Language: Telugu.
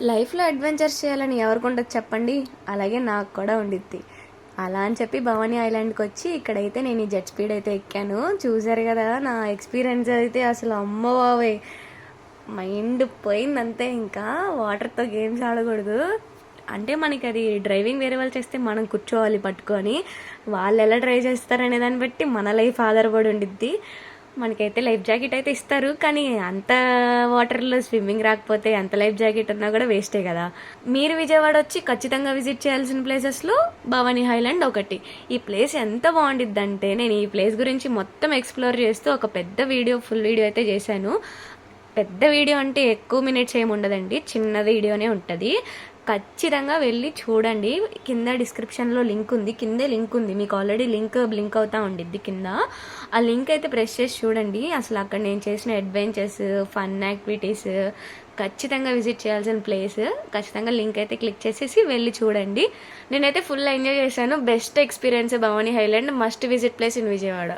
లైఫ్లో అడ్వెంచర్స్ చేయాలని ఎవరికి ఉండదు చెప్పండి. అలాగే నాకు కూడా ఉండిద్ది. అలా అని చెప్పి భవానీ ఐలాండ్కి వచ్చి ఇక్కడైతే నేను ఈ జెట్ స్పీడ్ అయితే ఎక్కాను. చూసారు కదా నా ఎక్స్పీరియన్స్ అయితే అసలు అమ్మో బావే మైండ్ పోయిందంతే. ఇంకా వాటర్తో గేమ్స్ ఆడకూడదు అంటే మనకి అది డ్రైవింగ్ వేరే వాళ్ళు చేస్తే మనం కూర్చోవాలి పట్టుకొని, వాళ్ళు ఎలా డ్రైవ్ చేస్తారనే దాన్ని బట్టి మన లైఫ్ ఆధారపడి ఉండిద్ది. మనకైతే లైఫ్ జాకెట్ అయితే ఇస్తారు, కానీ అంత వాటర్లో స్విమ్మింగ్ రాకపోతే అంత లైఫ్ జాకెట్ ఉన్నా కూడా వేస్టే కదా. మీరు విజయవాడ వచ్చి ఖచ్చితంగా విజిట్ చేయాల్సిన ప్లేసెస్లో భవానీ ఐలాండ్ ఒకటి. ఈ ప్లేస్ ఎంత బాగుండిద్ది అంటే నేను ఈ ప్లేస్ గురించి మొత్తం ఎక్స్ప్లోర్ చేస్తూ ఒక పెద్ద వీడియో, ఫుల్ వీడియో అయితే చేశాను. పెద్ద వీడియో అంటే ఎక్కువ మినిట్స్ ఏమి ఉండదండి, చిన్న వీడియోనే ఉంటుంది. ఖచ్చితంగా వెళ్ళి చూడండి. కింద డిస్క్రిప్షన్లో లింక్ ఉంది, కిందే లింక్ ఉంది, మీకు ఆల్రెడీ లింక్ బ్లింక్ అవుతా ఉండిద్ది కింద. ఆ లింక్ అయితే ప్రెస్ చేసి చూడండి. అసలు అక్కడ నేను చేసిన అడ్వెంచర్స్, ఫన్ యాక్టివిటీస్, ఖచ్చితంగా విజిట్ చేయాల్సిన ప్లేస్. ఖచ్చితంగా లింక్ అయితే క్లిక్ చేసేసి వెళ్ళి చూడండి. నేనైతే ఫుల్ ఎంజాయ్ చేశాను. Best experience Bhavani island, must visit place in Vijayawada.